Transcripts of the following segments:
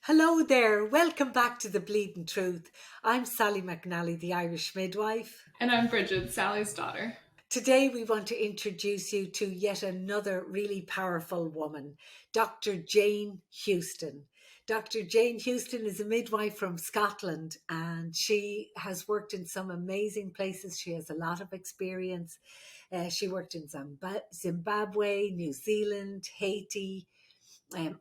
Hello there, welcome back to The Bleeding Truth. I'm Sally McNally, the Irish midwife. And I'm Bridget, Sally's daughter. Today we want to introduce you to yet another really powerful woman, Dr. Jane Houston. Dr. Jane Houston is a midwife from Scotland and she has worked in some amazing places. She has a lot of experience. She worked in Zimbabwe, New Zealand, Haiti.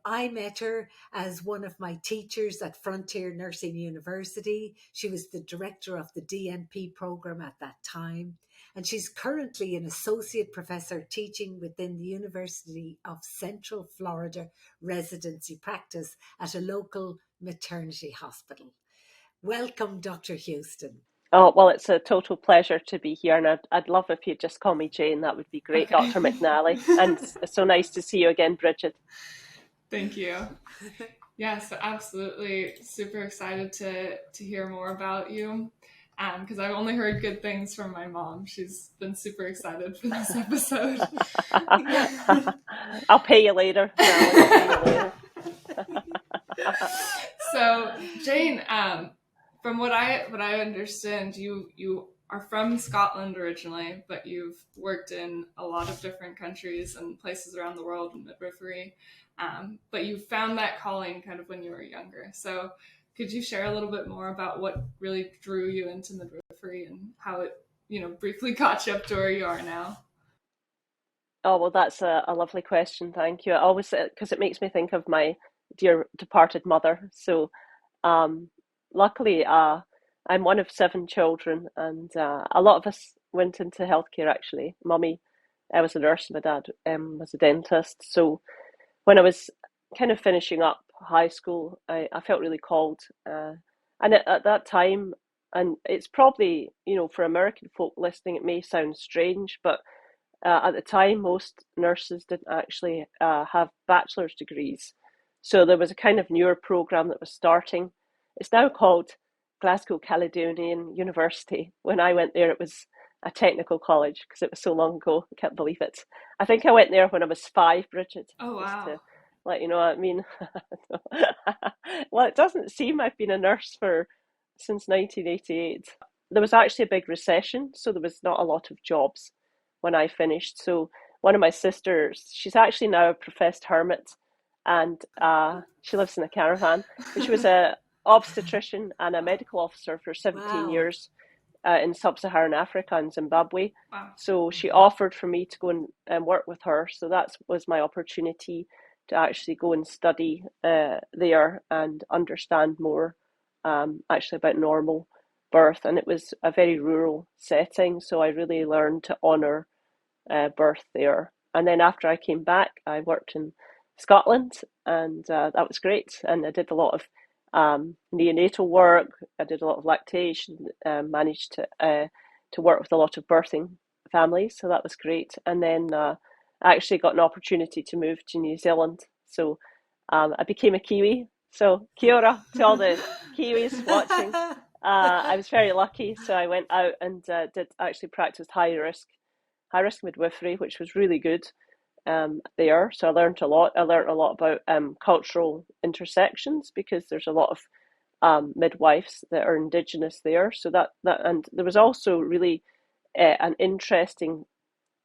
I met her as one of my teachers at Frontier Nursing University. She was the director of the DNP program at that time. And she's currently an associate professor teaching within the University of Central Florida residency practice at a local maternity hospital. Welcome, Dr. Houston. Oh, well, it's a total pleasure to be here. And I'd love if you'd just call me Jane. That would be great, Okay. Dr. McNally. And it's so nice to see you again, Bridget. Thank you. Yes, absolutely. Super excited to hear more about you. Because I've only heard good things from my mom. She's been super excited for this episode. I'll pay you later. So, Jane, from what I understand, you are from Scotland originally, but you've worked in a lot of different countries and places around the world in midwifery. But you found that calling kind of when you were younger. So could you share a little bit more about what really drew you into midwifery and how it, briefly got you up to where you are now? Oh, well, that's a lovely question. Thank you. I always, because it makes me think of my dear departed mother. So luckily, I'm one of 7 children, and a lot of us went into healthcare, actually. Mummy was a nurse, my dad was a dentist. So when I was kind of finishing up high school, I felt really called. And at that time, and it's probably, for American folk listening, it may sound strange, but at the time, most nurses didn't actually have bachelor's degrees. So there was a kind of newer program that was starting. It's now called Glasgow Caledonian University. When I went there, it was a technical college because it was so long ago. I can't believe it. I think I went there when I was 5, Bridget. Oh, wow. Just to let you know what I mean. Well, it doesn't seem I've been a nurse since 1988. There was actually a big recession, so there was not a lot of jobs when I finished. So one of my sisters, she's actually now a professed hermit, and she lives in a caravan. But she was a obstetrician and a medical officer for 17 years in sub-Saharan Africa and Zimbabwe. Wow. So she offered for me to go and work with her. So that was my opportunity to actually go and study there and understand more actually about normal birth. And it was a very rural setting, so I really learned to honour birth there. And then after I came back, I worked in Scotland, and that was great. And I did a lot of neonatal work. I did a lot of lactation. Managed to work with a lot of birthing families, so that was great. And then I actually got an opportunity to move to New Zealand, so I became a Kiwi. So kia ora to all the Kiwis watching. I was very lucky, so I went out and did actually practice high risk midwifery, which was really good there. So I learned a lot. I learned a lot about cultural intersections because there's a lot of midwives that are Indigenous there. So that and there was also really an interesting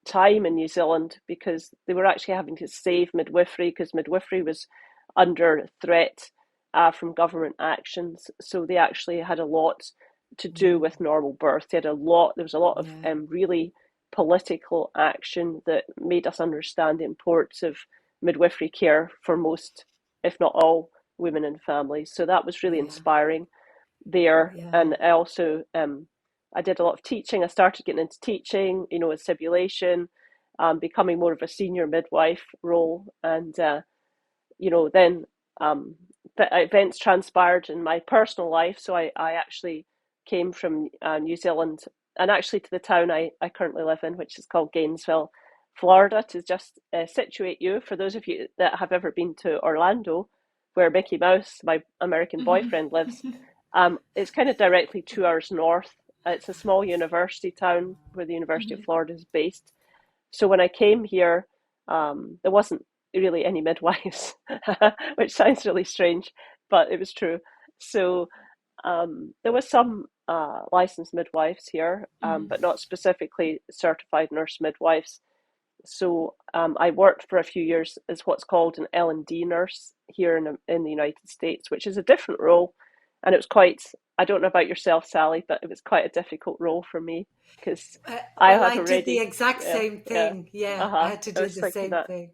time in New Zealand because they were actually having to save midwifery because midwifery was under threat from government actions. So they actually had a lot to do with normal birth. There was a lot of really political action that made us understand the importance of midwifery care for most, if not all, women and families. So that was really inspiring there. And I also I did a lot of teaching. I started getting into teaching, with simulation, becoming more of a senior midwife role. And, then events transpired in my personal life. So I actually came from New Zealand and actually to the town I currently live in, which is called Gainesville, Florida, to just situate you. For those of you that have ever been to Orlando, where Mickey Mouse, my American boyfriend, lives, it's kind of directly 2 hours north. It's a small university town where the University of Florida is based. So when I came here, there wasn't really any midwives, which sounds really strange. but it was true. So there was some licensed midwives here, but not specifically certified nurse midwives. So I worked for a few years as what's called an L&D nurse here in the United States, which is a different role. And it was quite, I don't know about yourself, Sally, but it was quite a difficult role for me because I Well, had I did the already, exact yeah, same yeah, thing. Yeah, I had to I do was the thinking same that, thing.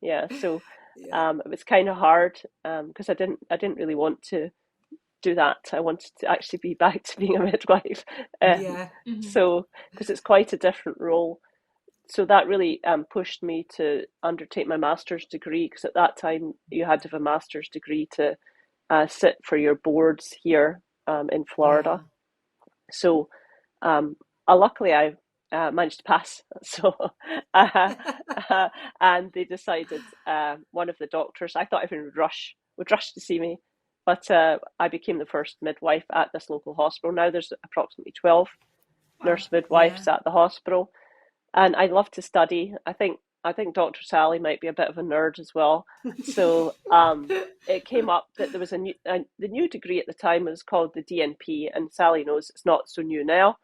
yeah. So Yeah, it was kind of hard because I didn't really want to do that. I wanted to actually be back to being a midwife. Um, yeah, so because it's quite a different role, so that really pushed me to undertake my master's degree because at that time you had to have a master's degree to sit for your boards here in Florida. yeah. So um, luckily I managed to pass. So uh, and they decided one of the doctors, I thought everyone would rush to see me, but I became the first midwife at this local hospital. Now there's approximately 12 Wow. nurse Yeah. midwives at the hospital, and I love to study. I think Dr. Sally might be a bit of a nerd as well. So it came up that there was the new degree at the time was called the DNP, and Sally knows it's not so new now,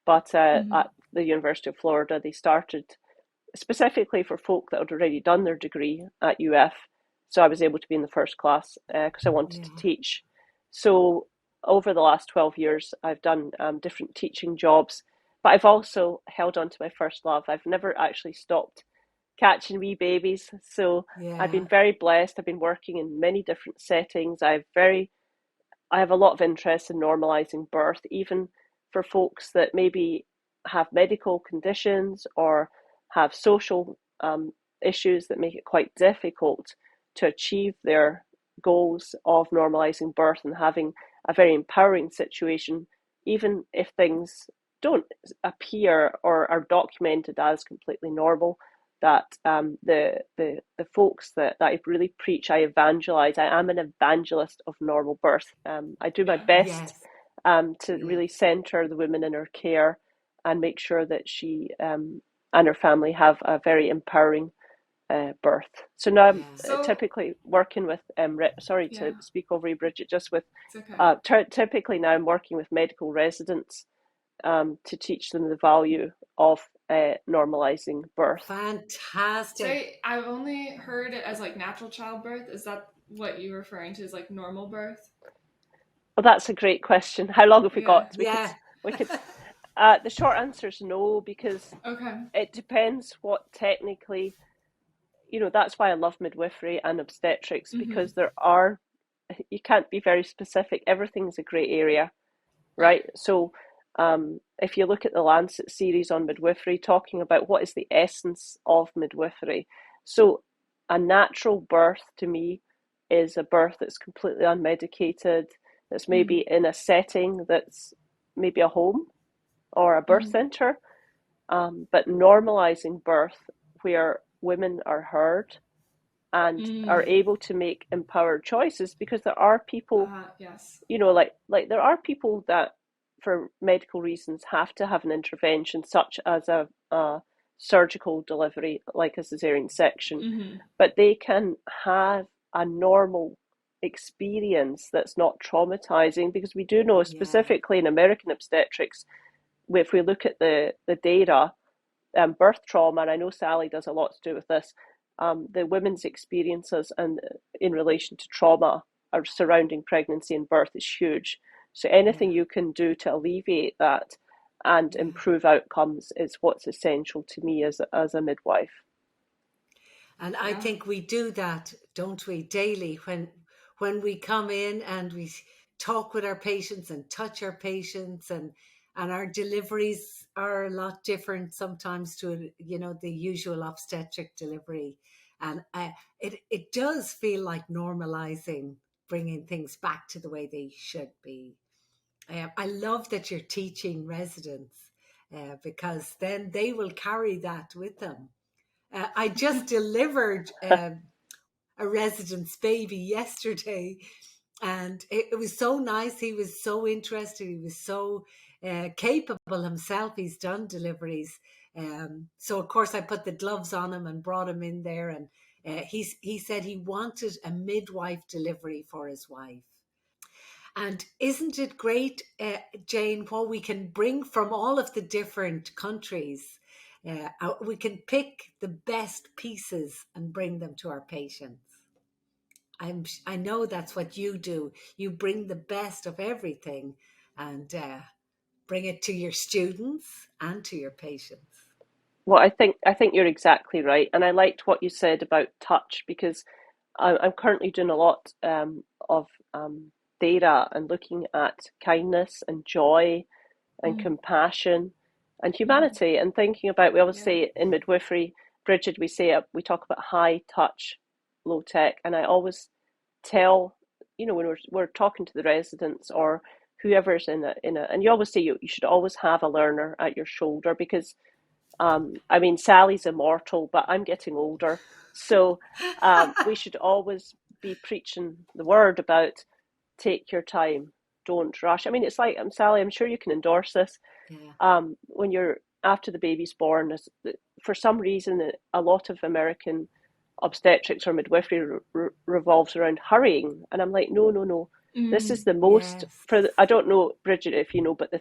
but Mm-hmm. at the University of Florida they started specifically for folk that had already done their degree at UF. So I was able to be in the first class because I wanted to Yeah. teach. So over the last 12 years, I've done different teaching jobs, but I've also held on to my first love. I've never actually stopped catching wee babies. So I've Yeah. been very blessed. I've been working in many different settings. I have a lot of interest in normalizing birth, even for folks that maybe have medical conditions or have social issues that make it quite difficult to achieve their goals of normalizing birth and having a very empowering situation, even if things don't appear or are documented as completely normal. That the folks that I really preach, I evangelize. I am an evangelist of normal birth. I do my Yeah. best Yes. to Yes. really center the women in her care and make sure that she and her family have a very empowering birth. So now I'm Yeah. So, typically working with, sorry to yeah, speak over you, Bridget, just with, it's okay. typically now I'm working with medical residents to teach them the value of normalizing birth. So Fantastic. I've only heard it as like natural childbirth. Is that what you're referring to as like normal birth? Well, that's a great question. How long have we Yeah. got? Yeah. We could. The short answer is no, because Okay. it depends what technically. That's why I love midwifery and obstetrics, Mm-hmm. because you can't be very specific. Everything's a grey area, Right. right? So, if you look at the Lancet series on midwifery, talking about what is the essence of midwifery, so a natural birth to me is a birth that's completely unmedicated, that's Mm-hmm. maybe in a setting that's maybe a home or a birth Mm-hmm. center, but normalizing birth where women are heard and are Mm. able to make empowered choices, because there are people, Yes. like there are people that for medical reasons have to have an intervention such as a surgical delivery like a cesarean section, Mm-hmm. but they can have a normal experience that's not traumatizing, because we do know Yeah. specifically in American obstetrics, if we look at the data, birth trauma, and I know Sally does a lot to do with this, the women's experiences and in relation to trauma or surrounding pregnancy and birth is huge. So anything Yeah. you can do to alleviate that and Yeah. improve outcomes is what's essential to me as a midwife. And I Yeah. think we do that, don't we, daily when we come in and we talk with our patients and touch our patients, and our deliveries are a lot different sometimes to the usual obstetric delivery, and it does feel like normalizing, bringing things back to the way they should be. I love that you're teaching residents, because then they will carry that with them. I just delivered a resident's baby yesterday, and it was so nice. He was so interested. He was so capable himself. He's done deliveries. So, of course, I put the gloves on him and brought him in there. And he said he wanted a midwife delivery for his wife. And isn't it great, Jane, what we can bring from all of the different countries? We can pick the best pieces and bring them to our patients. I know that's what you do. You bring the best of everything and bring it to your students and to your patients. Well, I think you're exactly right, and I liked what you said about touch, because I'm currently doing a lot of data and looking at kindness and joy and compassion and humanity, and thinking about, we always say in midwifery, Bridget, we talk about high touch, low tech, and I always tell, when we're talking to the residents or whoever's and you always say you should always have a learner at your shoulder, because I mean, Sally's immortal, but I'm getting older. So we should always be preaching the word about take your time, don't rush. I mean, it's like, Sally, I'm sure you can endorse this. Yeah. When you're after the baby's born, for some reason, a lot of American obstetrics or midwifery revolves around hurrying. And I'm like, no, no, no. This is the most, Yes. I don't know, Bridget, if you know, but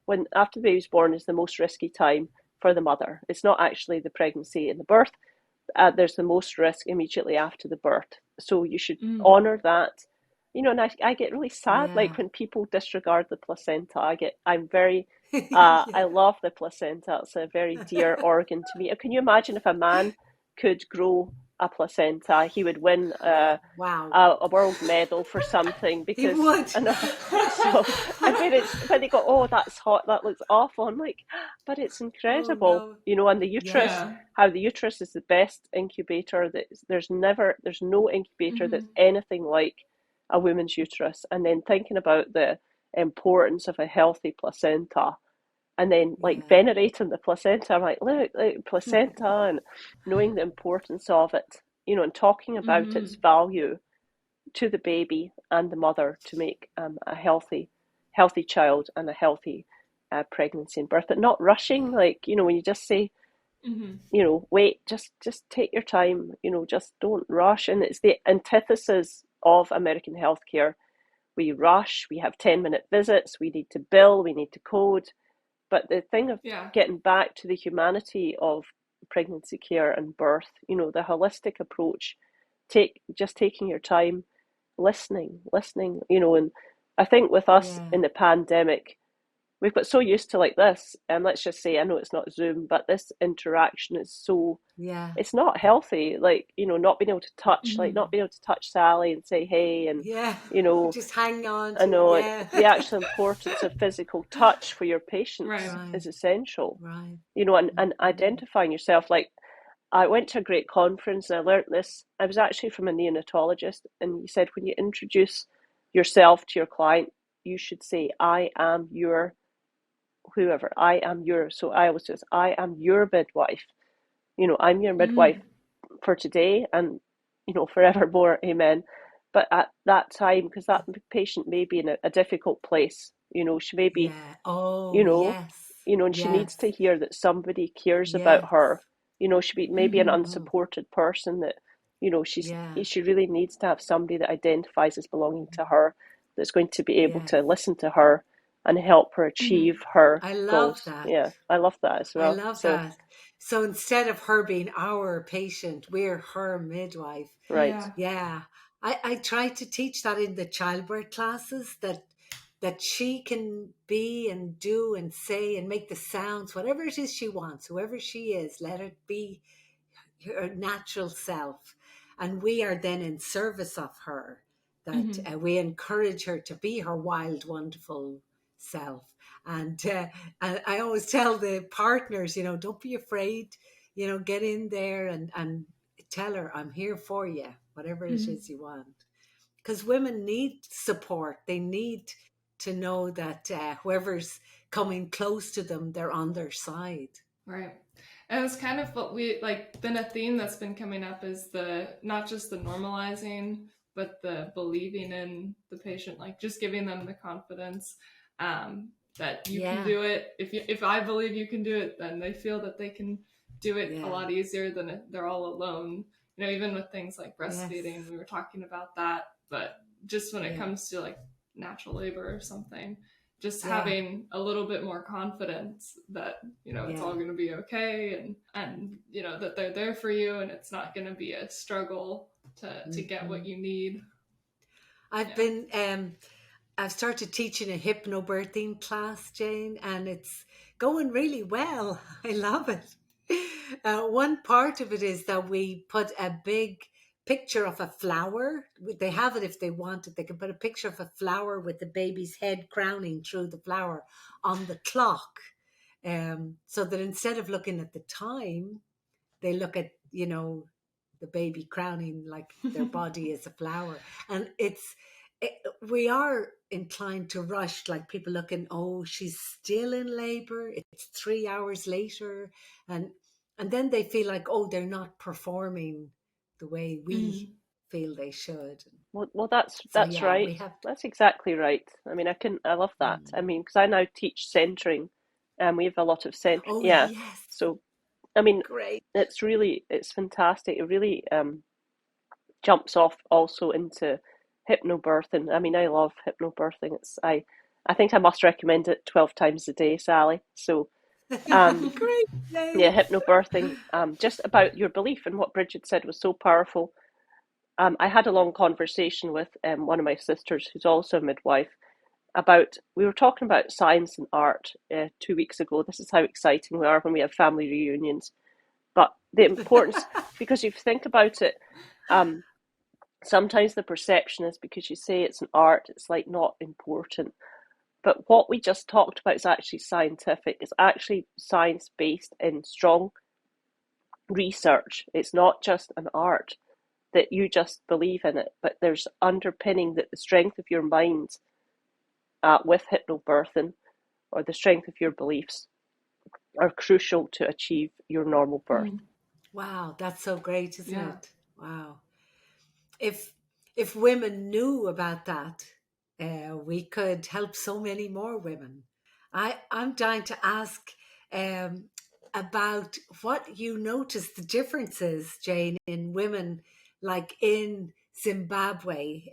when after the baby's born is the most risky time for the mother. It's not actually the pregnancy and the birth. There's the most risk immediately after the birth. So you should honor that. And I get really sad, Yeah. like when people disregard the placenta. I'm very, Yeah. I love the placenta. It's a very dear organ to me. Can you imagine if a man could grow a placenta, he would win Wow. a world medal for something, He because would. so I mean, it's when they go, oh, that's hot, that looks awful. I'm like, but it's Oh incredible, no. and the uterus, Yeah. how the uterus is the best incubator. That there's no incubator that's anything like a woman's uterus. And then thinking about the importance of a healthy placenta, and then like Yeah. venerating the placenta. I'm like, look, placenta, and knowing the importance of it, and talking about its value to the baby and the mother to make a healthy child and a healthy pregnancy and birth, but not rushing. Like, when you just say, wait, just take your time, just don't rush. And it's the antithesis of American healthcare. We rush, we have 10-minute visits, we need to bill, we need to code. But the thing of getting back to the humanity of pregnancy care and birth, the holistic approach, taking your time, listening, and I think with us in the pandemic, we've got so used to like this, and let's just say, I know it's not Zoom, but this interaction is so, it's not healthy, like, not being able to touch, like not being able to touch Sally and say hey, and Yeah. Just hang on I to know, like, yeah. the actual importance of physical touch for your patients Right. is essential. Right. And identifying yourself. Like, I went to a great conference and I learned this. I was actually from a neonatologist, and he said, when you introduce yourself to your client, you should say, I am your whoever. I am your, so I always say, I am your midwife. I'm your midwife for today and, forevermore. Amen. But at that time, because that patient may be in a difficult place, she may be, Yeah. Oh, you know, yes. and she needs Yes. to hear that somebody cares about Yes. her. She may be an unsupported person that, Yeah. she really needs to have somebody that identifies as belonging to her, that's going to be able Yeah. to listen to her and help her achieve her I love goals. that. Yeah, I love that as I well. love So, that. So instead of her being our patient, we're her midwife. right. Yeah. I try to teach that in the childbirth classes, that she can be and do and say and make the sounds, whatever it is she wants, whoever she is, let it be her natural self. And we are then in service of her, that we encourage her to be her wild, wonderful self. And I always tell the partners, don't be afraid, get in there and tell her, I'm here for you, whatever it is you want. Because women need support. They need to know that whoever's coming close to them, they're on their side. Right. And it's kind of what we like, been a theme that's been coming up is not just the normalizing, but the believing in the patient, like just giving them the confidence that you can do it. If I believe you can do it, then they feel that they can do it a lot easier than if they're all alone. Even with things like breastfeeding, we were talking about that, but just when it comes to like natural labor or something, just having a little bit more confidence that, it's all going to be okay, and that they're there for you, and it's not going to be a struggle to get what you need. I've started teaching a hypnobirthing class, Jane, and it's going really well. I love it. One part of it is that we put a big picture of a flower. They have it if they want it. They can put a picture of a flower with the baby's head crowning through the flower on the clock. So that instead of looking at the time, they look at, the baby crowning like their body is a flower. And we are inclined to rush, like people looking, oh, she's still in labor, it's 3 hours later, and then they feel like, oh, they're not performing the way we feel they should. Well, that's right. That's exactly right. I mean, I love that. I mean, because I now teach centering, and we have a lot of centering. Oh, yes. So, I mean, great. It's fantastic. It really jumps off also into hypnobirthing. I mean, I love hypnobirthing. I think I must recommend it 12 times a day, Sally. So, great. Yeah, hypnobirthing. Just about your belief, and what Bridget said was so powerful. I had a long conversation with one of my sisters, who's also a midwife, we were talking about science and art 2 weeks ago. This is how exciting we are when we have family reunions. But the importance, because if you think about it, sometimes the perception is, because you say it's an art, it's like not important. But what we just talked about is actually scientific. It's actually science-based in strong research. It's not just an art that you just believe in it, but there's underpinning that the strength of your mind with hypnobirthing, or the strength of your beliefs, are crucial to achieve your normal birth. Wow, that's so great, isn't it? Wow. If women knew about that, we could help so many more women. I'm dying to ask about what you notice the differences, Jane, in women like in Zimbabwe,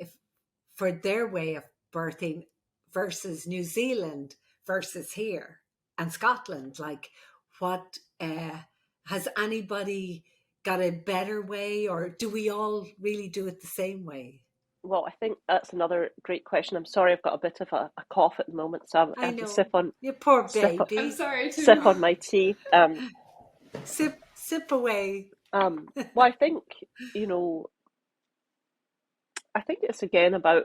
for their way of birthing versus New Zealand versus here and Scotland. Like, what has anybody got a better way, or do we all really do it the same way? Well, I think that's another great question. I'm sorry, I've got a bit of a cough at the moment, so I have to sip on. You poor baby. I'm sorry too. Sip on my tea. Sip away. Well, I think I think it's again about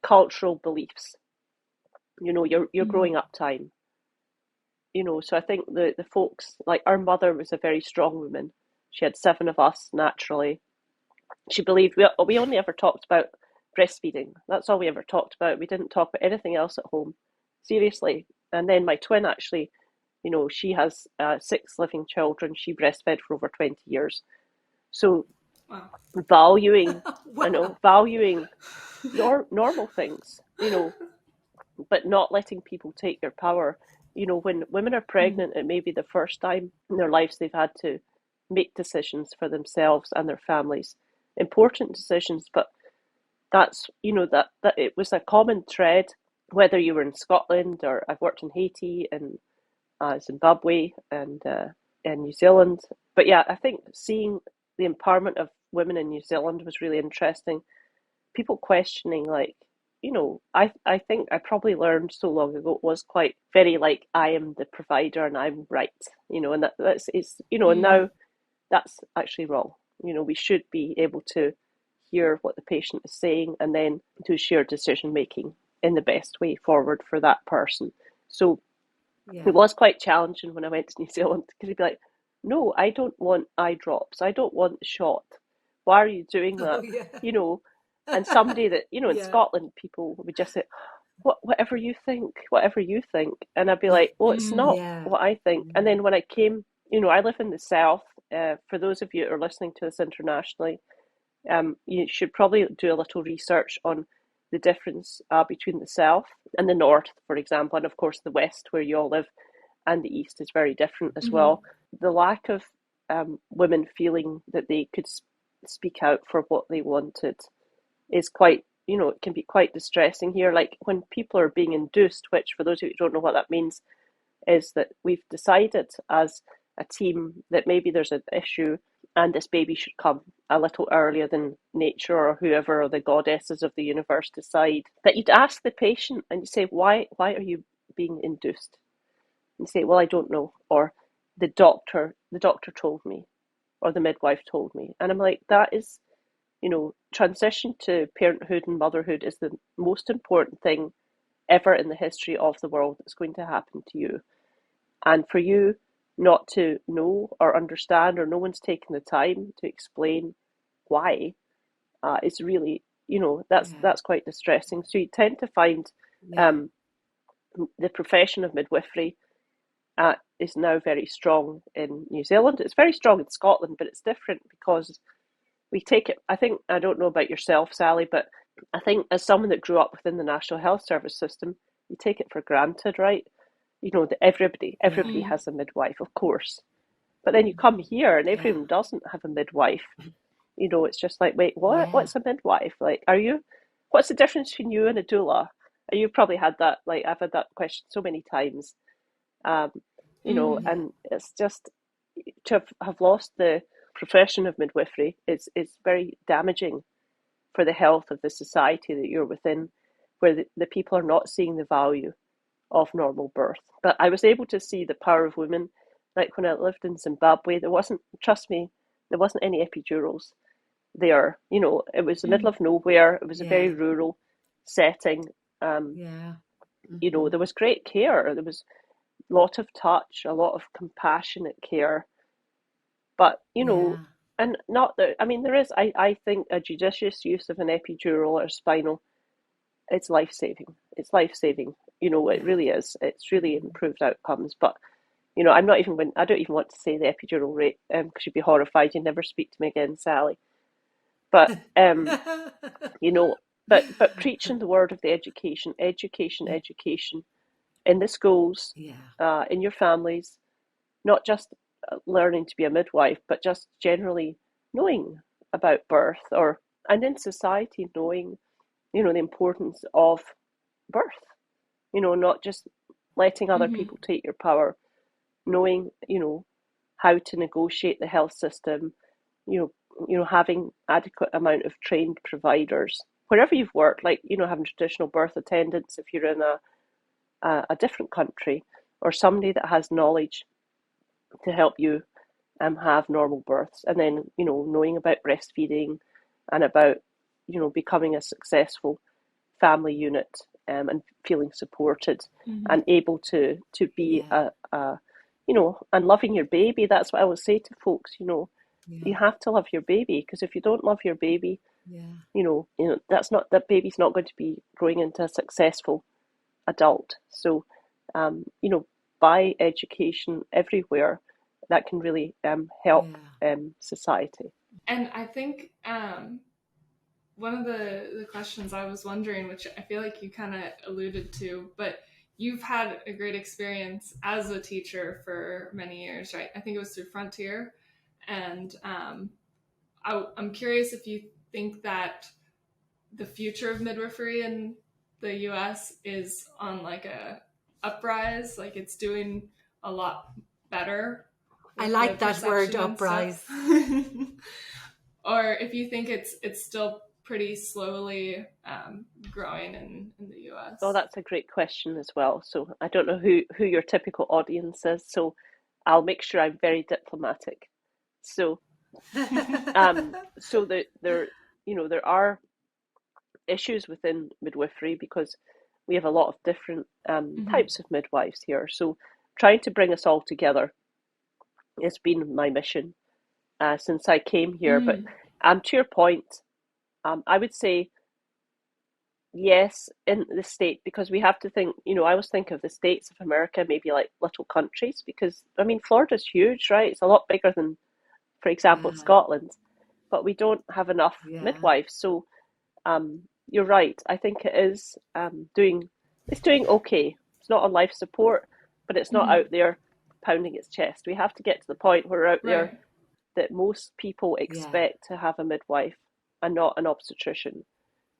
cultural beliefs. Your growing up time. So I think the folks, like our mother was a very strong woman. She had 7 of us naturally. She believed we only ever talked about breastfeeding. That's all we ever talked about. We didn't talk about anything else at home, seriously. And then my twin actually, she has 6 living children. She breastfed for over 20 years. So valuing, valuing normal things, but not letting people take your power. When women are pregnant, it may be the first time in their lives they've had to make decisions for themselves and their families. Important decisions, but that's, that it was a common thread, whether you were in Scotland, or I've worked in Haiti and Zimbabwe and New Zealand. But yeah, I think seeing the empowerment of women in New Zealand was really interesting. People questioning, like, I think I probably learned so long ago, it was quite very like, I am the provider and I'm right, and and now that's actually wrong. We should be able to hear what the patient is saying and then do shared decision making in the best way forward for that person. So it was quite challenging when I went to New Zealand, because he'd be like, no, I don't want eye drops. I don't want the shot. Why are you doing that? And somebody that, in Scotland, people would just say, whatever you think. And I'd be like, well, it's not what I think. And then when I came, I live in the South. For those of you who are listening to this internationally, you should probably do a little research on the difference between the South and the North, for example, and of course the West, where you all live, and the East is very different as well. The lack of women feeling that they could speak out for what they wanted is quite, it can be quite distressing here. Like when people are being induced, which for those of you who don't know what that means, is that we've decided as a team that maybe there's an issue and this baby should come a little earlier than nature or whoever or the goddesses of the universe decide, that you'd ask the patient and you say, why are you being induced? And you say, well, I don't know, or the doctor told me, or the midwife told me. And I'm like, that is, transition to parenthood and motherhood is the most important thing ever in the history of the world that's going to happen to you. And for you not to know or understand, or no one's taken the time to explain why, is really, that's quite distressing. So you tend to find the profession of midwifery is now very strong in New Zealand. It's very strong in Scotland, but it's different because we take it, I don't know about yourself, Sally, but I think as someone that grew up within the National Health Service system, you take it for granted, right? That everybody has a midwife, of course. But then you come here and everyone doesn't have a midwife. It's just like, wait, what? Yeah. What's a midwife? Like, what's the difference between you and a doula? And you've probably had that, like, I've had that question so many times. And it's just, to have lost the profession of midwifery, it's very damaging for the health of the society that you're within, where the people are not seeing the value of normal birth. But I was able to see the power of women. Like when I lived in Zimbabwe, trust me, there wasn't any epidurals there. It was the middle of nowhere. It was a very rural setting. There was great care. There was a lot of touch, a lot of compassionate care. But, and not that, there is, I think a judicious use of an epidural or spinal, it's life-saving. It's life-saving. It really is. It's really improved outcomes. But, I don't even want to say the epidural rate because you'd be horrified. You'd never speak to me again, Sally. But, but preaching the word of the education in the schools, in your families, not just learning to be a midwife, but just generally knowing about birth, and in society knowing, the importance of birth, not just letting other people take your power, knowing, how to negotiate the health system, having adequate amount of trained providers wherever you've worked, like, having traditional birth attendants if you're in a different country, or somebody that has knowledge to help you have normal births, and then knowing about breastfeeding and about becoming a successful family unit and feeling supported and able to be and loving your baby. That's what I always say to folks. You have to love your baby, because if you don't love your baby, that baby's not going to be growing into a successful adult. So by education everywhere, that can really help society. And I think one of the questions I was wondering, which I feel like you kind of alluded to, but you've had a great experience as a teacher for many years, right? I think it was through Frontier. And I'm curious if you think that the future of midwifery in the US is on like a uprise, like it's doing a lot better. I like that word, uprise. Or if you think it's still pretty slowly growing in the US. Oh, that's a great question as well. So I don't know who your typical audience is, so I'll make sure I'm very diplomatic. So so there are issues within midwifery because we have a lot of different types of midwives here. So trying to bring us all together has been my mission since I came here. But to your point, I would say yes, in the state, because we have to think, I always think of the states of America maybe like little countries, because Florida's huge, right? It's a lot bigger than, for example, Scotland, but we don't have enough midwives. So you're right. I think it is doing okay. It's not on life support, but it's not out there pounding its chest. We have to get to the point where we're out there that most people expect to have a midwife and not an obstetrician.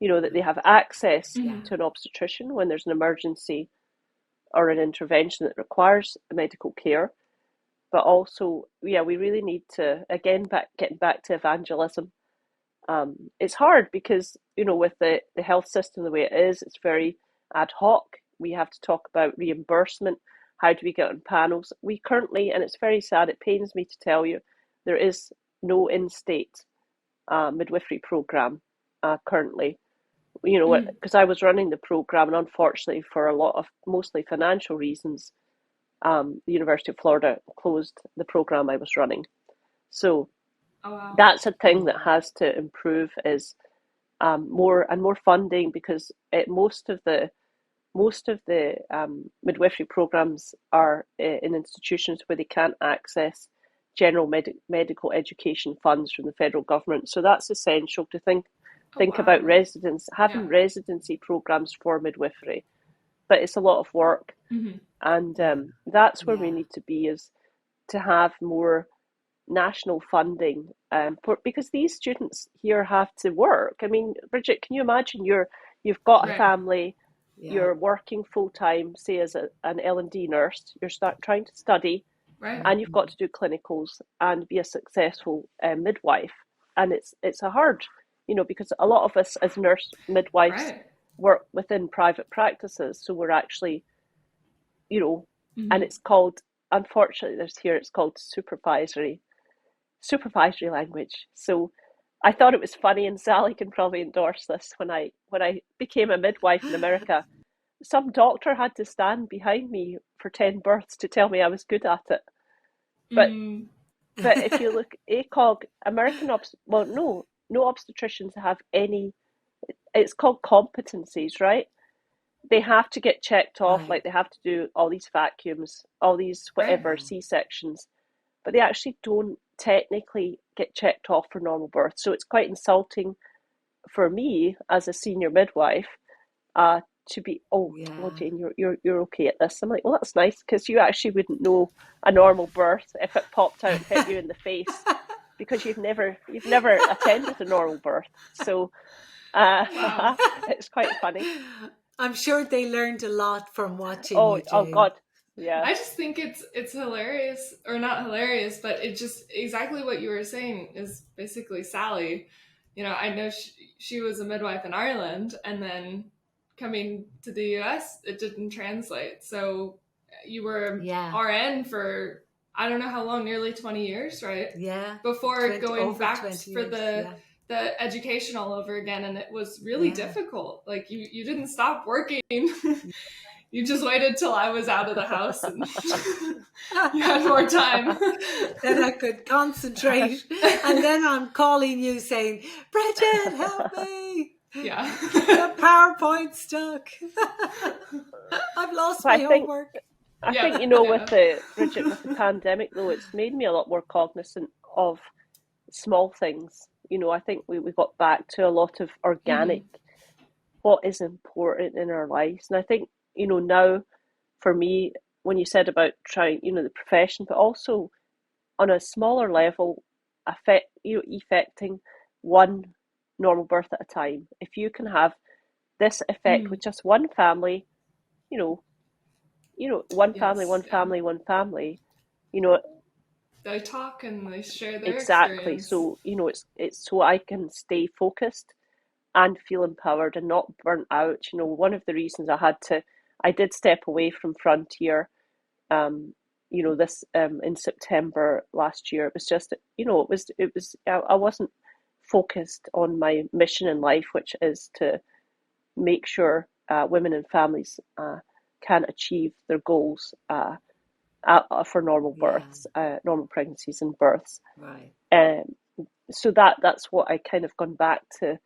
that they have access Mm-hmm. to an obstetrician when there's an emergency or an intervention that requires medical care. But also, we really need to, again, getting back to evangelism. It's hard because, with the health system the way it is, it's very ad hoc. We have to talk about reimbursement. How do we get on panels? We currently, and it's very sad, it pains me to tell you, there is no in-state midwifery program currently. Because I was running the program, and unfortunately, for a lot of mostly financial reasons, the University of Florida closed the program I was running. So that's a thing that has to improve, is more and more funding, because most of the midwifery programs are in institutions where they can't access general medical education funds from the federal government. So that's essential to think about having residency programs for midwifery. But it's a lot of work. Mm-hmm. And that's where we need to be, is to have more national funding, because these students here have to work. I mean, Bridget, can you imagine you've got a family, you're working full time, say as an L&D nurse, you're trying to study, and you've got to do clinicals and be a successful midwife, and it's a hard, because a lot of us as nurse midwives work within private practices, so we're actually, and it's called, unfortunately, it's called supervisory language. So I thought it was funny, and Sally can probably endorse this. When I became a midwife in America, some doctor had to stand behind me for 10 births to tell me I was good at it. But if you look, ACOG, no obstetricians have any. It's called competencies, right? They have to get checked off, like they have to do all these vacuums, all these whatever C-sections, but they actually don't technically get checked off for normal birth. So it's quite insulting for me as a senior midwife to be, well, Jane, you're okay at this. I'm like, well, that's nice, because you actually wouldn't know a normal birth if it popped out and hit you in the face, because you've never attended a normal birth. So it's quite funny. I'm sure they learned a lot from watching you, Jane. Oh God. Yeah. I just think it's hilarious, or not hilarious, but it just, exactly what you were saying is basically Sally. I know she was a midwife in Ireland, and then coming to the US, it didn't translate. So you were RN for, I don't know how long, nearly 20 years, right? Yeah. Before going back for the education all over again. And it was really difficult. Like you didn't stop working. You just waited till I was out of the house and you had more time. Then I could concentrate. And then I'm calling you saying, Bridget, help me. Yeah. The PowerPoint stuck. I've lost my homework. I think, with the pandemic, though, it's made me a lot more cognizant of small things. I think we got back to a lot of organic, what is important in our lives. And I think, now for me, when you said about trying, the profession, but also on a smaller level, effecting one normal birth at a time. If you can have this effect with just one family, one family, they talk and they share their experience. So it's so I can stay focused and feel empowered and not burnt out. One of the reasons I did step away from Frontier, this in September last year. It was just, I wasn't focused on my mission in life, which is to make sure women and families can achieve their goals for normal births, normal pregnancies and births. Right. So that's what I kind of gone back to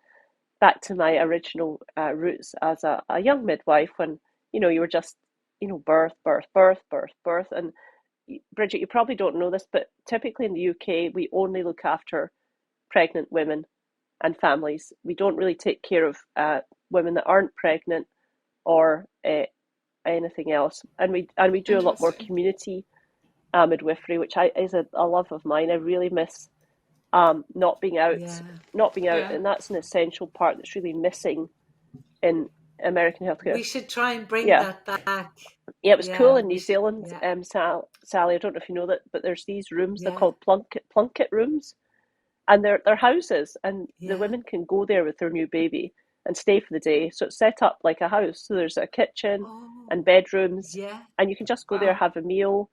my original roots as a young midwife, when you were just birth. And Bridget, you probably don't know this, but typically in the UK we only look after pregnant women and families. We don't really take care of women that aren't pregnant or anything else, and we do a lot more community midwifery, which is a love of mine. I really miss not being out, Yeah. and that's an essential part that's really missing in American healthcare. We should try and bring Yeah. that back. Yeah, it was cool Yeah, in we New should. Zealand, Yeah, Sally. I don't know if you know that, but there's these rooms. They're yeah, called plunket rooms, and they're houses, and the yeah. women can go there with their new baby and stay for the day. So it's set up like a house. So there's a kitchen Oh, and bedrooms, yeah. and you can just go there, Wow. have a meal,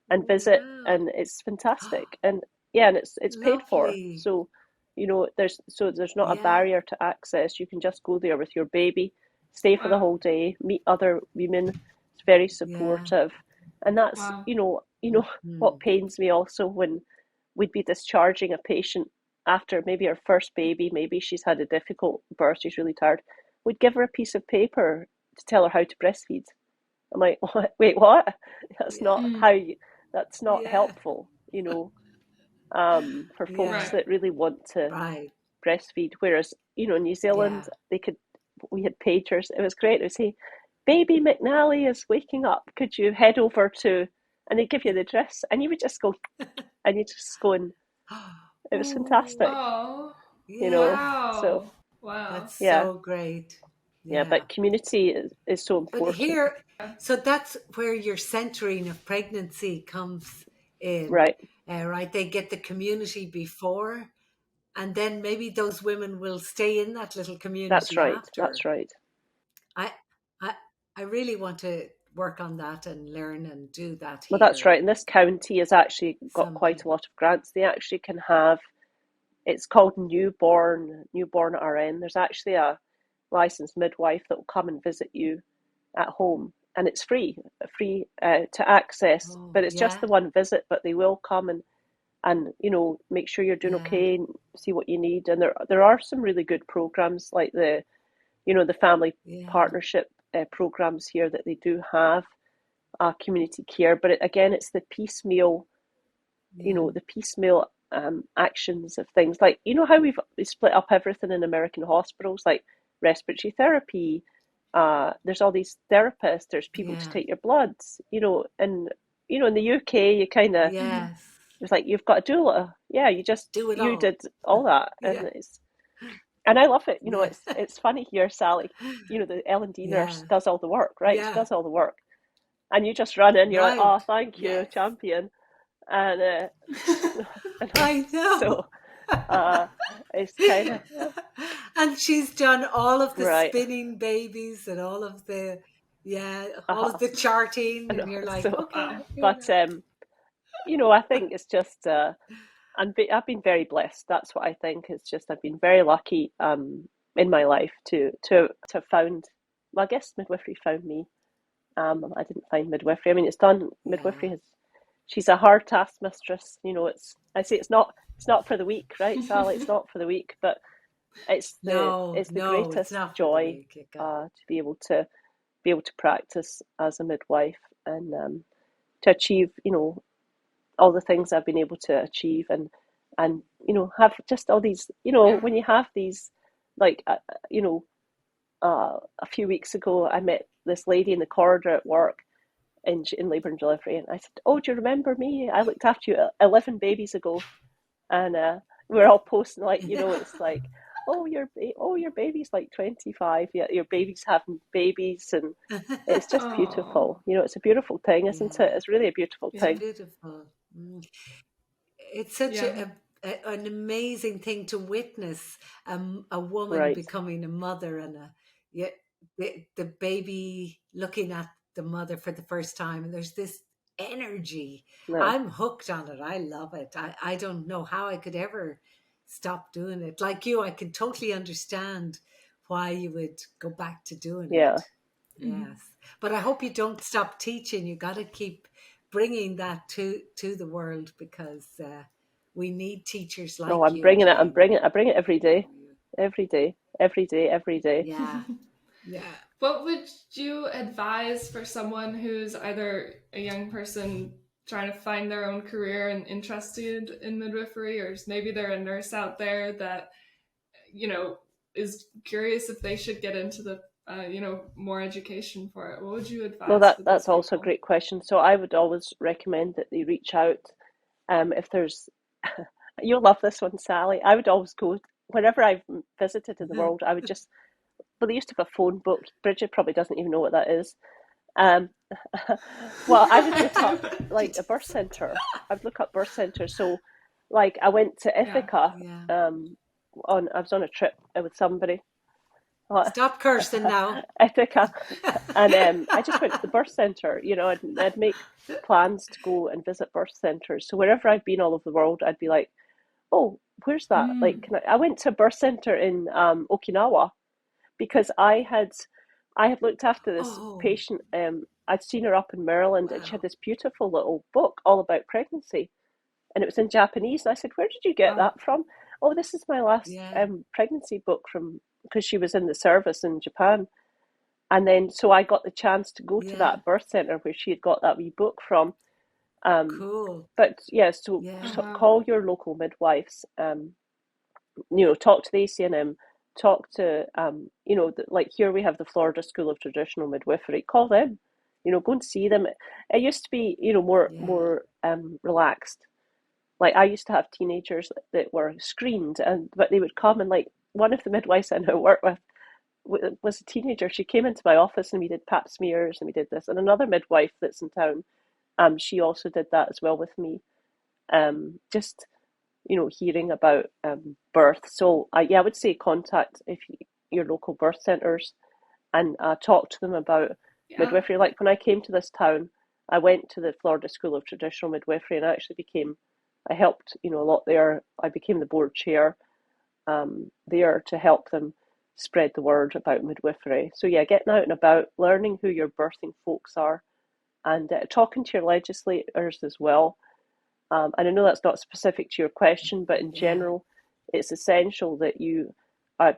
and visit, Wow. and it's fantastic. And yeah, and it's paid for. Lovely. So there's not a Yeah, barrier to access. You can just go there with your baby, stay for the Wow. whole day, meet other women. It's very yeah. supportive, and that's Wow. what Mm. pains me also when we'd be discharging a patient after maybe her first baby, maybe she's had a difficult birth, she's really tired. We'd give her a piece of paper to tell her how to breastfeed. I'm like, what? Wait, what? That's Yeah, not Mm. how you, that's not yeah, helpful, for folks yeah. Right. that really want to Right. breastfeed. Whereas, in New Zealand, Yeah. we had pagers. It was great. It would say, baby McNally is waking up. Could you head over to, and they'd give you the address, and you would just go, and you just go, and it was Oh, fantastic, Oh, yeah. so wow. Wow. That's yeah, so great. yeah, Yeah. but community is so But important. here, so that's where your centering of pregnancy comes in, Right, right? They get the community before, and then maybe those women will stay in that little that's community right, after. that's right. I, I, I really want to work on that and learn and do that Well, that's here right. And this county has actually got quite someday. a lot of grants. They actually can have, it's called newborn RN. There's actually a licensed midwife that will come and visit you at home, and it's free to access. Oh, But it's just yeah, the one visit. But they will come and make sure you're doing yeah, okay and see what you need. And there are some really good programs like the family yeah, partnership programs here that they do have community care. But again, it's the piecemeal, yeah, the piecemeal actions of things like how we split up everything in American hospitals, like respiratory therapy. There's all these therapists. There's people to yeah, take your bloods. And in the UK, you kind of Mm-hmm. yes. it's like you've got a doula. Yeah, Do it you all. did all that, Yeah, and I love it. yeah, It's funny here, Sally. The L&D nurse yeah, does all the work, right? She yeah. does all the work, and you just run in. You're like, oh, Right. thank you, Yes, champion, and I know. so uh, it's kind of And she's done all of the right. spinning babies and all of the, yeah, all of Uh-huh. the charting, I and know. you're like, So, okay, Wow. here we but go. I think it's just I've been very blessed. That's what I think. It's just I've been very lucky in my life to have found. Well, I guess midwifery found me. I didn't find midwifery. I mean, it's done. Yeah. Midwifery has. She's a hard taskmistress. It's. I say it's not for the weak, right, Sally? It's not for the weak, but No, it's the no, it's greatest not for the joy weak. You got it. to be able to practice as a midwife and to achieve all the things I've been able to achieve and have just all these Yeah. when you have these like you know a few weeks ago I met this lady in the corridor at work in labour and delivery, and I said, oh, do you remember me? I looked after you 11 babies ago. And we're all posting like it's like, your baby's like 25, yeah, your baby's having babies, and it's just Oh. beautiful. It's a beautiful thing, isn't it? Yeah, It's really a beautiful it's Yeah. thing. beautiful. Mm. It's such Yeah. an amazing thing to witness, a woman Right. becoming a mother, and yeah, the baby looking at the mother for the first time, and there's this energy. No. I'm hooked on it. I love it. I don't know how I could ever stop doing it. Like you, I can totally understand why you would go back to doing Yeah. it. Mm-hmm. Yes, but I hope you don't stop teaching. You got to keep bringing that to the world, because we need teachers No, like I'm you, bringing it. I'm Jane. bringing it. I bring it every day, Oh, every day, every day, every day. yeah, yeah, What would you advise for someone who's either a young person trying to find their own career and interested in midwifery, or maybe they're a nurse out there that, is curious if they should get into the, more education for it? What would you No, advise for those that's also a people? great question. So I would always recommend that they reach out if there's You'll love this one, Sally. I would always go, whenever I've visited in the world, I would just, well, they used to have a phone book. Bridget probably doesn't even know what that is. Um, well, I would look up like a birth centre. I'd look up birth centres. So, like, I went to Yeah. Ithaca. Yeah. I was on a trip with somebody. Stop cursing now. Ithaca, and I just went to the birth centre. You know, I'd make plans to go and visit birth centres. So wherever I've been all over the world, I'd be like, "Oh, where's that?" Like, I went to a birth centre in Okinawa because I had looked after this patient. I'd seen her up in Maryland, and she had this beautiful little book all about pregnancy, and it was in Japanese. And I said, "Where did you get that from?" "Oh, this is my last pregnancy book from," because she was in the service in Japan. And then so I got the chance to go to that birth centre where she had got that wee book from. Cool. But yeah, so call your local midwives. You know, talk to the ACNM. Talk to you know, like here we have the Florida School of Traditional Midwifery. Call them. You know, go and see them. It used to be, you know, more relaxed. Like I used to have teenagers that were screened, but they would come, and like one of the midwives I now work with was a teenager. She came into my office and we did pap smears and we did this. And another midwife that's in town, she also did that as well with me. Just, you know, hearing about birth. So I would say contact your local birth centres and talk to them about midwifery. Like when I came to this town, I went to the Florida School of Traditional Midwifery and I helped, you know, a lot there. I became the board chair there to help them spread the word about midwifery. So yeah, getting out and about, learning who your birthing folks are, and talking to your legislators as well. And I know that's not specific to your question, but in general, it's essential that you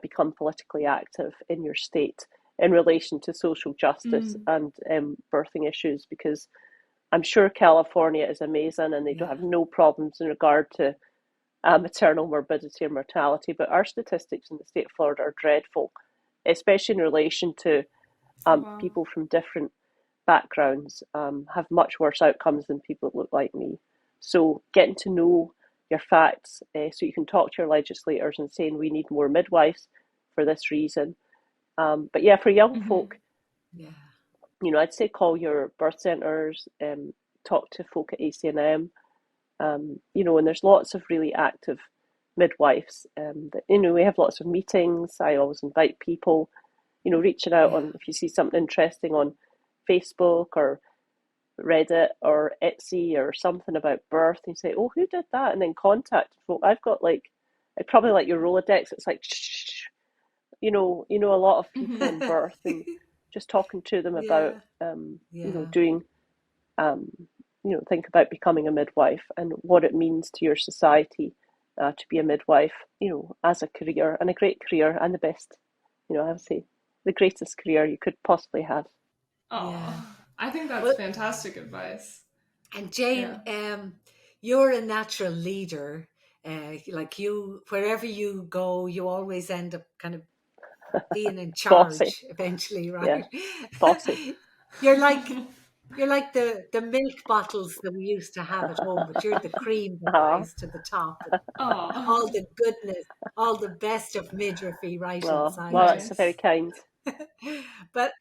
become politically active in your state in relation to social justice and birthing issues, because I'm sure California is amazing and they don't have no problems in regard to maternal morbidity and mortality, but our statistics in the state of Florida are dreadful, especially in relation to people from different backgrounds have much worse outcomes than people that look like me. So getting to know your facts so you can talk to your legislators and saying we need more midwives for this reason. But yeah, for young folk, you know, I'd say call your birth centres, talk to folk at ACNM, you know, and there's lots of really active midwives. That, you know, we have lots of meetings. I always invite people, you know, reaching out on if you see something interesting on Facebook or Reddit or Etsy or something about birth, and you say, "Oh, who did that?" And then contact folk. I've got like, it's probably like your Rolodex. It's like, shh, you know, a lot of people in birth, and just talking to them about, you know, doing, you know, think about becoming a midwife and what it means to your society to be a midwife, you know, as a career, and a great career, and the best, you know, I would say the greatest career you could possibly have. I think that's fantastic advice. And Jane, you're a natural leader. Like you, wherever you go, you always end up kind of being in charge eventually, right? Bossy. You're like the milk bottles that we used to have at home, but you're the cream that rise to the top. All the goodness, all the best of midwifery right inside. Well, that's very kind. But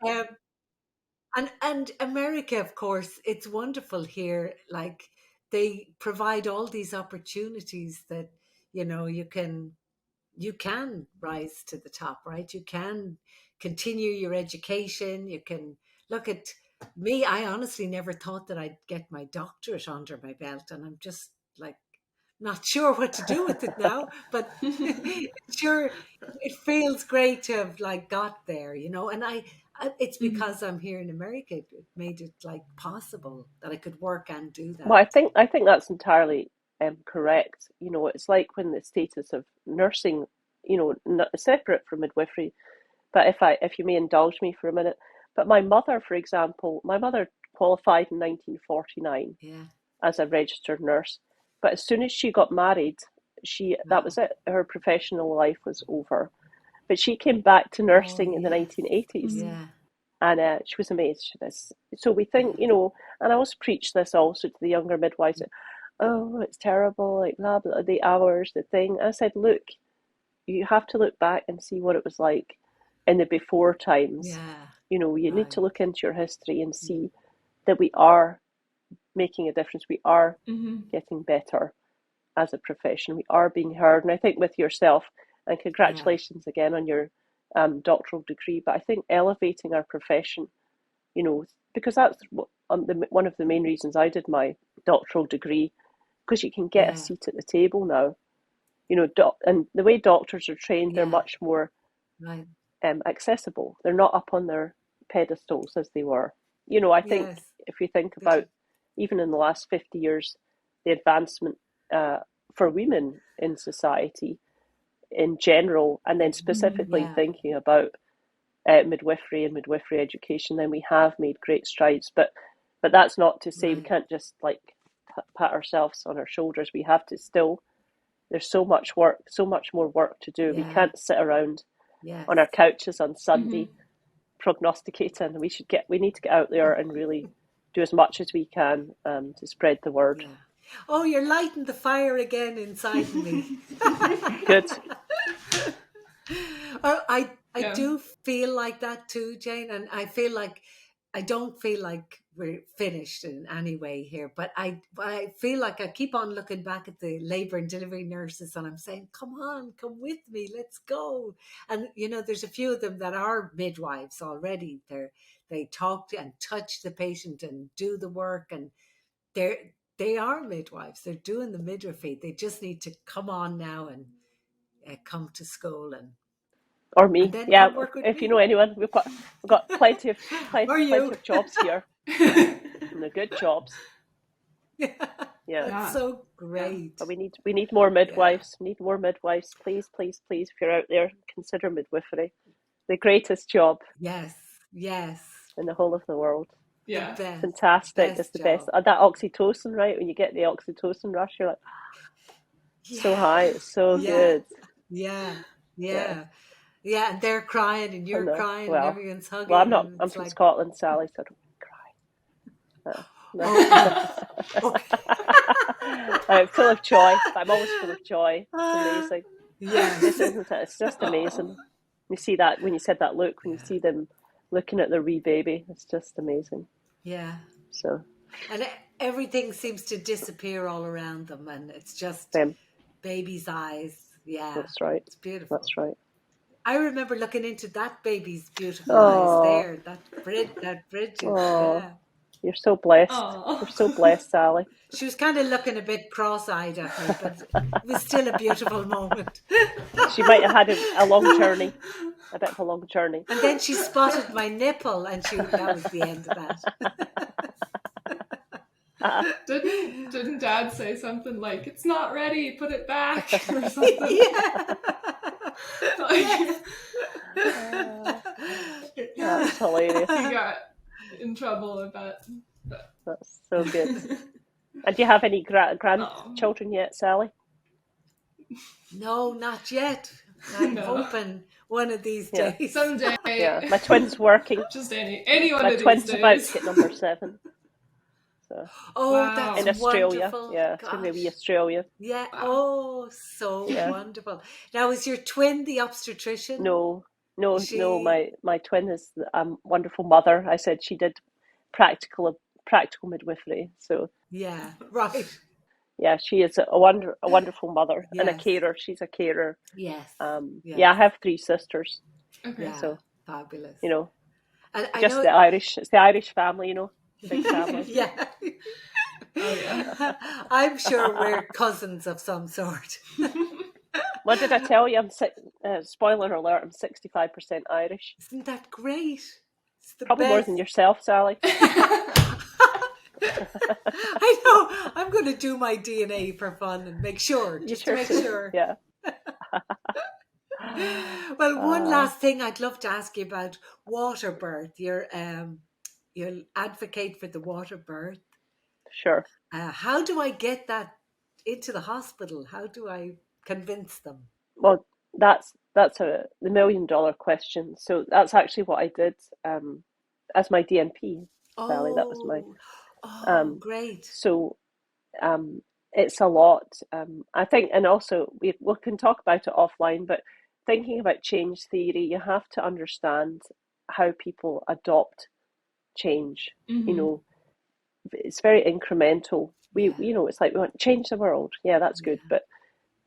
and America, of course, it's wonderful here. Like they provide all these opportunities that, you know, you can rise to the top, right? You can continue your education. You can look at me. I honestly never thought that I'd get my doctorate under my belt, and I'm just like not sure what to do with it now. But sure, it feels great to have like got there, you know. And it's because I'm here in America. It made it like possible that I could work and do that. Well, I think that's entirely correct. You know, it's like when the status of nursing, you know, separate from midwifery. But if you may indulge me for a minute, but my mother, for example, my mother qualified in 1949 as a registered nurse. But as soon as she got married, that was it. Her professional life was over. But she came back to nursing in the 1980s. And she was amazed at this. So we think, you know, and I always preach this also to the younger midwives. oh, it's terrible, like blah, blah, the hours, the thing. I said, look, you have to look back and see what it was like in the before times. Yeah, You know, you need to right. look into your history and see that we are making a difference. We are Mm-hmm. getting better as a profession. We are being heard. And I think with yourself, and Yeah, congratulations again on your doctoral degree, but I think elevating our profession, you know, because that's one of the main reasons I did my doctoral degree, because you can get a yeah, seat at the table now. You know, and the way doctors are trained, they're yeah, much more right. accessible. They're not up on their pedestals as they were. You know, I think Yes, if you think they about even in the last 50 years, the advancement uh, for women in society in general, and then specifically yeah, thinking about midwifery and midwifery education, then we have made great strides. But that's not to say we right. can't just like pat ourselves on our shoulders. We have to still. There's so much work, so much more work to do. We Yeah, can't sit around yes. on our couches on Mm-hmm. Sunday prognosticating. We need to get out there and really do as much as we can to spread the word. Yeah. Oh, you're lighting the fire again inside me. Good. Oh, I Yeah. do feel like that too, Jane, and I feel like I don't feel like we're finished in any way here, but I feel like I keep on looking back at the labor and delivery nurses, and I'm saying, "Come on, come with me, let's go." And you know, there's a few of them that are midwives already. They talk to and touch the patient and do the work, and they are midwives. They're doing the midwifery. They just need to come on now and come to school Or and me. then Yeah, come work with if you me. know anyone, we've got plenty of Or plenty you. of jobs here, and they're good jobs. Yeah, Yeah. that's Yeah. so Yeah. great. But we need more Yeah. midwives. We need more midwives. Please, please, please, if you're out there, consider midwifery. The greatest job Yes. Yes. in the whole of the world. The Yeah. best. Fantastic. It's Best the best. job. That oxytocin, right? When you get the oxytocin rush, you're like so Yeah. high. It's so Yeah. good. Yeah. Yeah. Yeah. Yeah. And they're crying and I you're know. crying and Well, everyone's well, I'm hugging not. and I'm it's from like, Scotland, Sally, so I don't cry. okay. Okay. I'm full of joy. I'm always full of joy. It's Ah, amazing. yes. This isn't it? It's just Oh. amazing. You see that when you said that look, when you Yeah. see them looking at their wee baby, it's just amazing. Yeah. So, And everything seems to disappear all around them, and it's just them. baby's eyes. Yeah, That's right. it's beautiful. That's right. I remember looking into that baby's beautiful eyes Oh, there. That Bridget. oh, Yeah, you're so blessed. Oh. You're so blessed, Sally. she was kind of looking a bit cross-eyed at me, but it was still a beautiful moment. She might have had a long journey, a bit of a long journey. And then she spotted my nipple, and that was the end of that. Didn't Dad say something like, "It's not ready, put it back," or something? Yeah. Like, That's hilarious. he got in trouble about that. That's so good. And do you have any Oh. grandchildren yet, Sally? No, not yet. I'm No. hoping one of these Yeah. days. Someday. Yeah, my twin's working. Just any one My of these twin's about days. to hit number 7. So Oh, Wow. that's in Australia, wonderful. yeah, it's going to be Gosh. Australia. Yeah. Wow. Oh, so Yeah. wonderful. Now, is your twin the obstetrician? No, Is no. she? My twin is a wonderful mother. I said she did practical midwifery. So Yeah. Right. yeah, she is a wonderful mother and a Yes. carer. She's a carer. Yes. Yeah, Yes. I have 3 sisters. Okay. Yeah. So Fabulous. you know, And I just know. the Irish. It's the Irish family. You know, big family. Yeah. Oh yeah. I'm sure we're cousins of some sort. What did I tell you? Spoiler alert, I'm 65% Irish. Isn't that great? It's the Probably more best. than yourself, Sally. I know. I'm going to do my DNA for fun and make sure, You just to sure make should. sure. Yeah. Well, one Uh, last thing I'd love to ask you about water birth. You'll advocate for the water birth. sure. How do I get that into the hospital? How do I convince them? Well, that's the $1,000,000 question. So that's actually what I did as my DNP, Sally. That was my Oh, oh, um, great. so um, it's a lot. I think, and also we can talk about it offline, but thinking about change theory, you have to understand how people adopt change. You know, it's very incremental. It's like we want to change the world. Yeah, that's good. But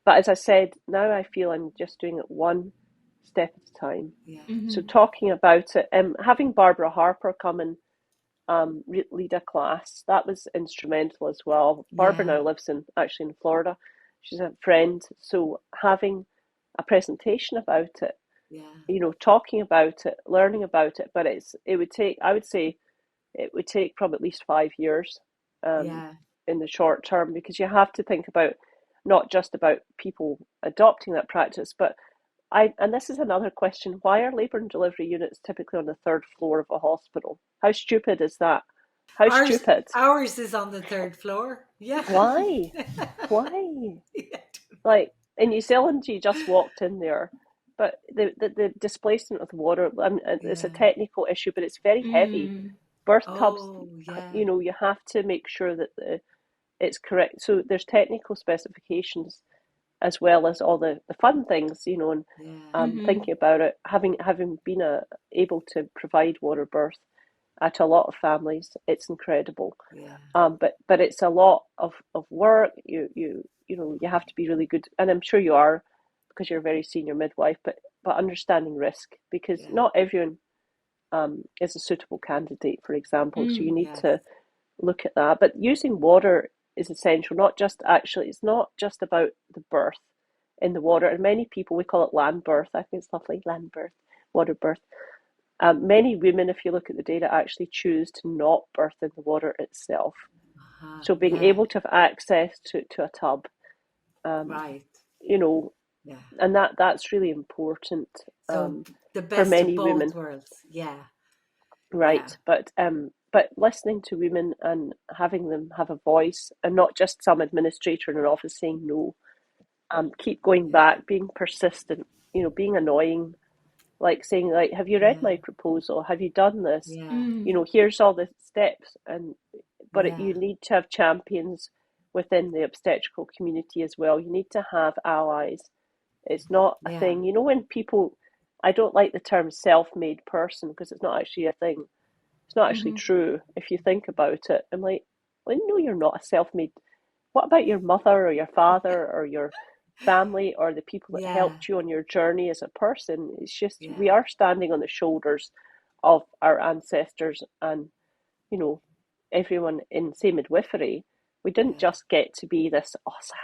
as I said, now I feel I'm just doing it one step at a time. So talking about it, having Barbara Harper come and lead a class, that was instrumental as well. Barbara now lives actually in Florida. She's a friend. So having a presentation about it, talking about it, learning about it, but I would say it would take probably at least 5 years in the short term, because you have to think about not just about people adopting that practice, but and this is another question, why are labour and delivery units typically on the third floor of a hospital? How stupid is that? Stupid? Ours is on the third floor. Yeah. Why? Like in New Zealand, you just walked in there, but the displacement of the water, it's a technical issue, but it's very heavy. Birth tubs, you have to make sure that it's correct. So there's technical specifications as well as all the fun things, and thinking about it, having been able to provide water birth at a lot of families, it's incredible. But it's a lot of work. You have to be really good, and I'm sure you are, because you're a very senior midwife, but understanding risk, because not everyone is a suitable candidate, for example. So you need to look at that. But using water is essential. It's not just about the birth in the water. And many people, we call it land birth. I think it's lovely, land birth, water birth. Many women, if you look at the data, actually choose to not birth in the water itself. So being able to have access to a tub, and that's really important. So the best for many of both women. worlds. Right. But listening to women and having them have a voice, and not just some administrator in an office saying no. Keep going back, being persistent, being annoying, like saying, like, have you read my proposal? Have you done this? Here's all the steps. But you need to have champions within the obstetrical community as well. You need to have allies. It's not a thing. When people, I don't like the term self-made person, because it's not actually a thing. It's not actually true if you think about it. I'm like, well, no, you're not a self-made. What about your mother or your father or your family or the people that helped you on your journey as a person? It's just, we are standing on the shoulders of our ancestors, and, everyone in, say, midwifery, we didn't just get to be this awesome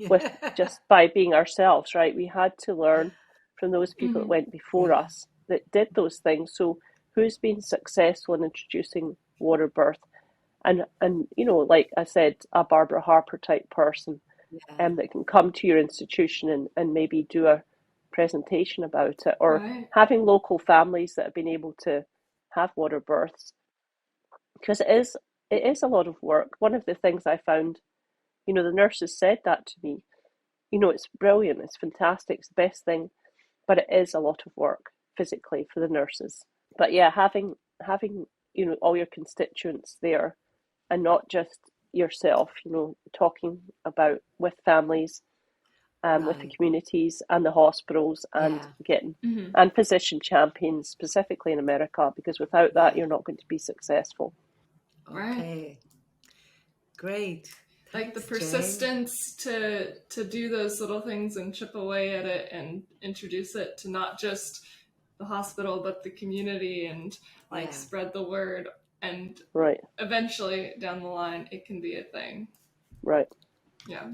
with just by being ourselves, right? We had to learn from those people that went before us that did those things. So who's been successful in introducing water birth? And like I said, a Barbara Harper type person that can come to your institution and maybe do a presentation about it, or having local families that have been able to have water births, because it is a lot of work. One of the things I found, the nurses said that to me, it's brilliant, it's fantastic, it's the best thing, but it is a lot of work physically for the nurses. But having all your constituents there, and not just yourself, talking about with families, with the communities and the hospitals, and getting and physician champions, specifically in America, because without that, you're not going to be successful. Okay. Great. Like the persistence to do those little things and chip away at it and introduce it to not just the hospital, but the community, and spread the word. And eventually down the line, it can be a thing. Right. Yeah.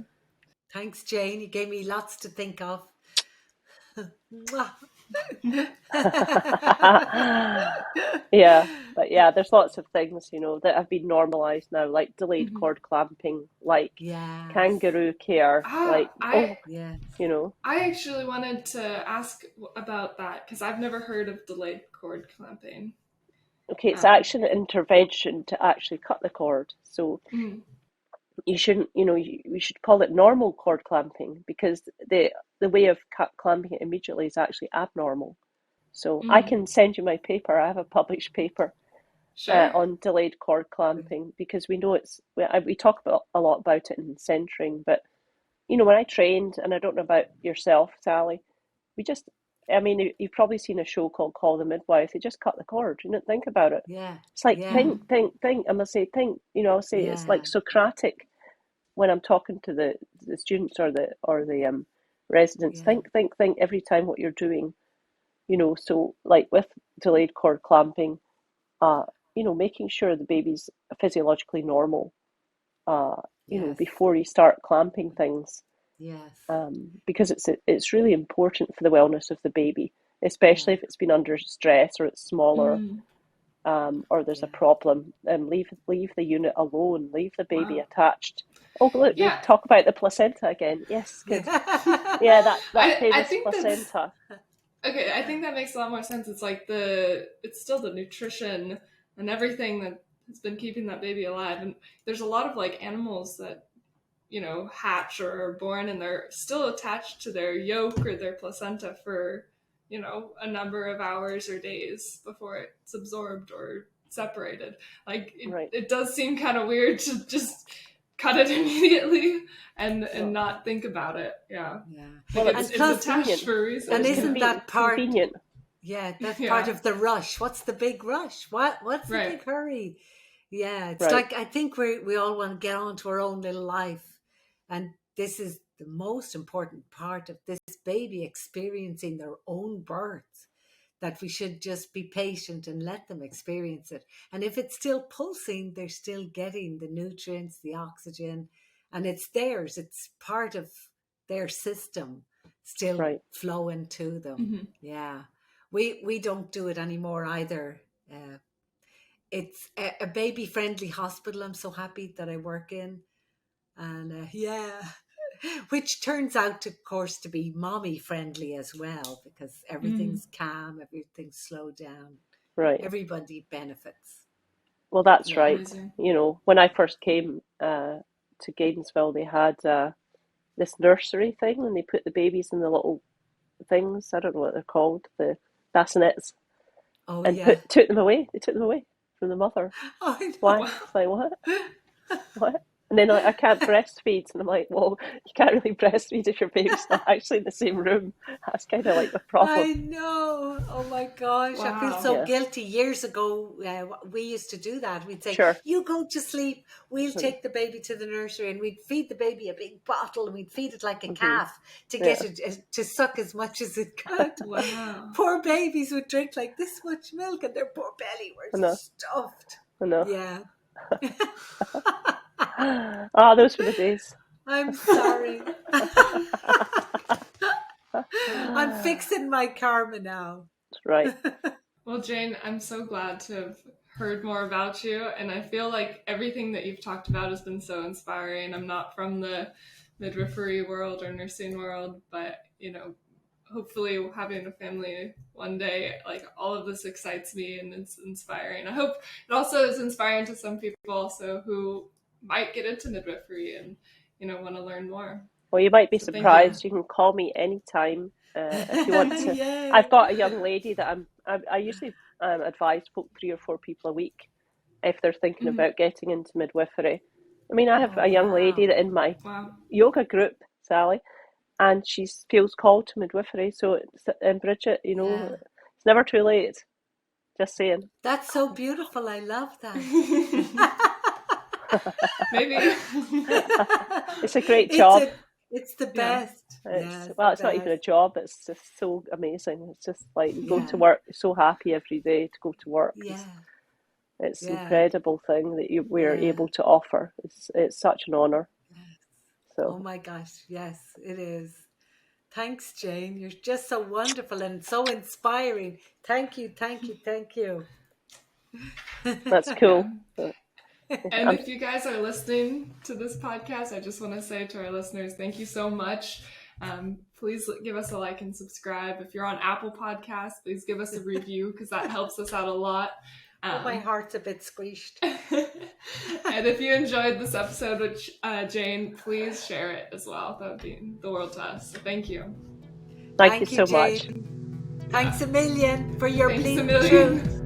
Thanks, Jane. You gave me lots to think of. But there's lots of things, that have been normalized now, like delayed cord clamping, like kangaroo care, I actually wanted to ask about that, because I've never heard of delayed cord clamping. Okay, it's actually an intervention to actually cut the cord. So you shouldn't, we should call it normal cord clamping, because the way of clamping it immediately is actually abnormal. So I can send you my paper. I have a published paper Sure. on delayed cord clamping, because we know we talk a lot about it in centering, but when I trained, and I don't know about yourself, Sally, you've probably seen a show called Call the Midwife. They just cut the cord. You don't think about it. Yeah. It's like, Yeah. think. I'm going to say, think. I'll say it's like Socratic when I'm talking to the students or the residents. Think every time what you're doing. So like with delayed cord clamping, making sure the baby's physiologically normal, before you start clamping things. Yes. Because it's really important for the wellness of the baby, especially if it's been under stress or it's smaller, or there's a problem. Leave the unit alone. Leave the baby attached. Oh, look, we talk about the placenta again. Yes, good. Yeah, that famous placenta. Okay, I think that makes a lot more sense. It's like it's still the nutrition and everything that has been keeping that baby alive. And there's a lot of like animals that, hatch or are born and they're still attached to their yolk or their placenta for, a number of hours or days before it's absorbed or separated. Like it does seem kind of weird to just cut it immediately and not think about it. Yeah. Well, it's attached for a reason. And isn't that part convenient? Yeah, that's part of the rush. What's the big rush? What's the big hurry? Yeah, it's like, I think we all want to get on to our own little life. And this is the most important part of this baby experiencing their own birth, that we should just be patient and let them experience it. And if it's still pulsing, they're still getting the nutrients, the oxygen, and it's theirs. It's part of their system still flowing to them. Mm-hmm. Yeah. We don't do it anymore either. It's a baby-friendly hospital I'm so happy that I work in. And which turns out, of course, to be mommy-friendly as well, because everything's calm, everything's slowed down. Right. Everybody benefits. Well, that's right. Amazing. When I first came to Gainesville, they had this nursery thing, and they put the babies in the little things. I don't know what they're called, the bassinets, took them away. They took them away from the mother. Oh, I know. Why? It's like, what? And then I can't breastfeed, and I'm like, well, you can't really breastfeed if your baby's not actually in the same room. That's kind of like the problem. I know. Oh my gosh, I feel so guilty. Years ago, we used to do that. We'd say, you go to sleep, we'll take the baby to the nursery, and we'd feed the baby a big bottle, and we'd feed it like a calf to get it to suck as much as it could. Wow. Poor babies would drink like this much milk, and their poor belly was stuffed. I know. Yeah. Those were the days. I'm sorry. I'm fixing my karma now. Right. Well, Jane, I'm so glad to have heard more about you, and I feel like everything that you've talked about has been so inspiring. I'm not from the midwifery world or nursing world, but hopefully having a family one day, like all of this excites me and it's inspiring. I hope it also is inspiring to some people also who might get into midwifery and want to learn more. Well, you might be surprised. You can call me anytime if you want to. Yeah. I've got a young lady that I usually advise 3 or 4 people a week if they're thinking about getting into midwifery. I mean, I have a young lady that in my yoga group, Sally, and she feels called to midwifery. So, and Bridget, it's never too late. Just saying. That's so beautiful. I love that. Maybe. It's a great job. It's the best. It's not even a job. It's just so amazing. It's just like you go to work, so happy every day to go to work. Yeah. It's an incredible thing that we are able to offer. It's such an honour. So. Oh my gosh, yes, it is. Thanks, Jane. You're just so wonderful and so inspiring. Thank you. That's cool. And if you guys are listening to this podcast, I just want to say to our listeners, thank you so much. Please give us a like and subscribe. If you're on Apple Podcasts, please give us a review because that helps us out a lot. My heart's a bit squeezed. And if you enjoyed this episode with Jane, please share it as well. That would mean the world to us. So thank you. Thank you so Jane. much. Thanks a million for your bleeding truth.